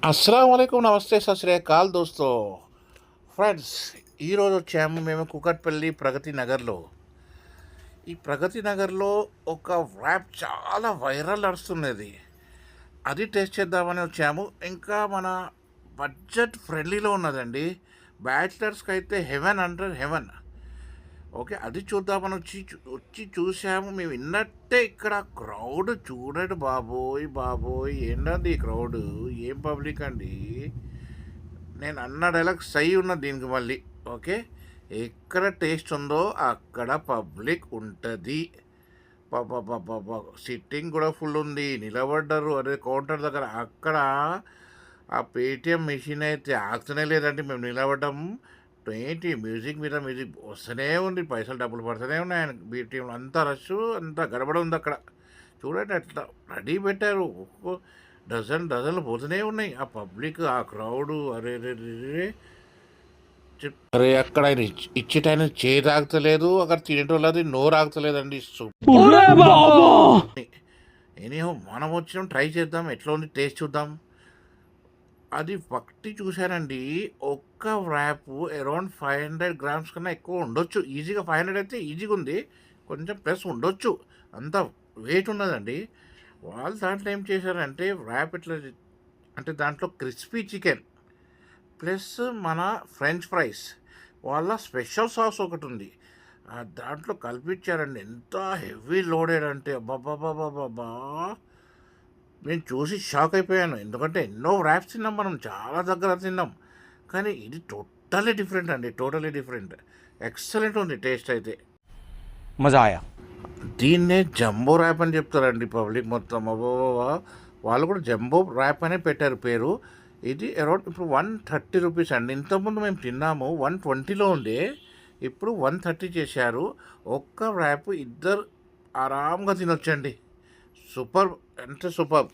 అస్సలం వాలేకుం నమస్తే సత్ శ్రీ అకాల్ దోస్తో ఫ్రెండ్స్. ఈరోజు వచ్చాము మేము కూకట్పల్లి ప్రగతి నగర్లో. ఈ ప్రగతి నగర్లో ఒక ర్యాప్ చాలా వైరల్ నడుస్తున్నది, అది టేస్ట్ చేద్దామని వచ్చాము. ఇంకా మన బడ్జెట్ ఫ్రెండ్లీలో ఉన్నదండి. బ్యాచిలర్స్కి అయితే హెవెన్ అంటారు, హెవెన్. ఓకే, అది చూద్దామని వచ్చి చూసాము. మేము విన్నట్టే ఇక్కడ క్రౌడ్ చూడండి, బాబోయ్ బాబోయ్, ఏంటండి ఈ క్రౌడ్, ఏం పబ్లిక్ అండి. నేను అన్న డైలాగ్ సై ఉన్నది దీనికి మళ్ళీ. ఓకే, ఎక్కడ టేస్ట్ ఉందో అక్కడ పబ్లిక్ ఉంటుంది. పాప సిట్టింగ్ కూడా ఫుల్ ఉంది, నిలబడ్డారు అదే కౌంటర్ దగ్గర. అక్కడ ఆ పేటిఎం మెషిన్ అయితే ఆగుతూనే లేదంటే మేము నిలబడ్డాం. మ్యూజిక్ మీద మ్యూజిక్ వస్తూనే ఉంది, పైసలు డబ్బులు పడుతూనే ఉన్నాయి. ఆయన బీటీఎం అంతా రష్, అంతా గడబడ ఉంది అక్కడ. చూడండి అట్లా రెడీ పెట్టారు, ఒక్కో డజన్లు పోతూనే ఉన్నాయి. ఆ పబ్లిక్, ఆ క్రౌడు, అరే రే అరే అక్కడ ఆయన ఇచ్చేటాయన చేతి ఆగుతలేదు, అక్కడ తినేటోళ్ళది నోరు ఆగుతలేదండి. ఎనీహో మనం వచ్చినాం, ట్రై చేద్దాం, ఎట్లా ఉంది టేస్ట్ చూద్దాం. అది పట్టి చూశానండి, ఒక్క ర్యాప్ అరౌండ్ 500 గ్రామ్స్ కన్నా ఎక్కువ ఉండొచ్చు ఈజీగా. 500 అయితే ఈజీగా ఉంది, కొంచెం ప్లస్ ఉండొచ్చు, అంత వెయిట్ ఉన్నదండి. వాళ్ళు దాంట్లో ఏం చేశారంటే ర్యాప్ ఇట్లా, అంటే దాంట్లో క్రిస్పీ చికెన్ ప్లస్ మన ఫ్రెంచ్ ఫ్రైస్, వాళ్ళ స్పెషల్ సాస్ ఒకటి ఉంది, దాంట్లో కల్పించారండి. ఎంత హెవీ లోడెడ్ అంటే అబ్బాబాబాబాబా, నేను చూసి షాక్ అయిపోయాను. ఎందుకంటే ఎన్నో ర్యాప్స్ తిన్నాం మనం, చాలా దగ్గర తిన్నాం, కానీ ఇది టోటలీ డిఫరెంట్ అండి, టోటలీ డిఫరెంట్. ఎక్సలెంట్ ఉంది టేస్ట్ అయితే, మజా ఆయా. దీన్నే జంబో ర్యాప్ అని చెప్తారండి పబ్లిక్ మొత్తం. అబ్బా, వాళ్ళు కూడా జంబో ర్యాప్ అనే పెట్టారు పేరు. ఇది అరౌండ్ ఇప్పుడు 130 రూపీస్ అండి. ఇంతకుముందు మేము తిన్నాము 120లో ఉండే, ఇప్పుడు 130 చేశారు. ఒక్క ర్యాప్ ఇద్దరు ఆరాంగా తినొచ్చండి. సూపర్ అంటే సూపర్.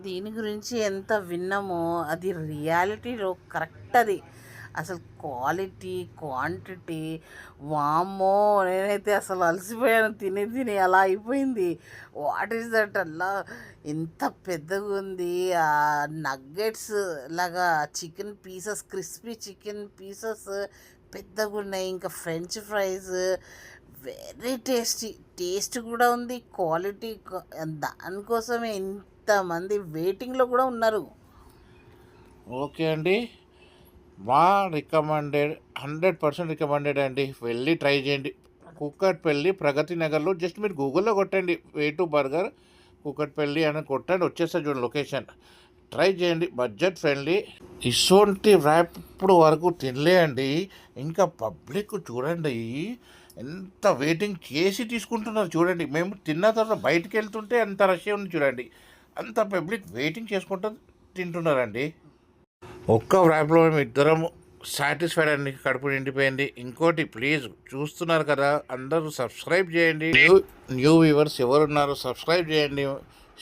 దీని గురించి ఎంత విన్నామో అది రియాలిటీలో కరెక్ట్. అది అసలు క్వాలిటీ క్వాంటిటీ, వామ్మో, నేనైతే అసలు అలసిపోయాను, తిని అలా అయిపోయింది. వాట్ ఈస్ దట్, అలా ఎంత పెద్దగా ఉంది. ఆ నగ్గెట్స్ లాగా chicken pieces, crispy chicken pieces పెద్దగా ఉన్నాయి. ఇంకా ఫ్రెంచ్ ఫ్రైస్ వెరీ టేస్ట్ కూడా ఉంది, క్వాలిటీ. దానికోసమే ఇంతమంది వెయిటింగ్లో కూడా ఉన్నారు. ఓకే అండి, మా రికమెండెడ్, 100% రికమెండెడ్ అండి. వెళ్ళి ట్రై చేయండి. కూకట్పల్లి ప్రగతి నగర్లో జస్ట్ మీరు గూగుల్లో కొట్టండి వే2 బర్గర్ కూకట్పల్లి అని కొట్టండి, వచ్చేస్తుంది చూడండి లొకేషన్. ట్రై చేయండి, బడ్జెట్ ఫ్రెండ్లీ. ఇటువంటి ర్యాప్ ఇప్పుడు వరకు తినలే అండి. ఇంకా పబ్లిక్ చూడండి ఎంత వెయిటింగ్ చేసి తీసుకుంటున్నారు చూడండి. మేము తిన్న తర్వాత బయటికి వెళ్తుంటే అంత రష్ ఉంది చూడండి, అంత పబ్లిక్ వెయిటింగ్ చేసుకుంటూ తింటున్నారండి. ఒక్క ర్యాప్లో మేము ఇద్దరం సాటిస్ఫైడ్ అండి, కడుపు నిండిపోయింది. ఇంకోటి ప్లీజ్, చూస్తున్నారు కదా అందరూ, సబ్స్క్రైబ్ చేయండి. న్యూ వ్యూవర్స్ ఎవరున్నారు సబ్స్క్రైబ్ చేయండి,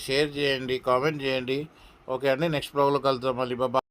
షేర్ చేయండి, కామెంట్ చేయండి. ఓకే అండి, నెక్స్ట్ బ్లాగ్లో కలుద్దాం మళ్ళీ. బాబా.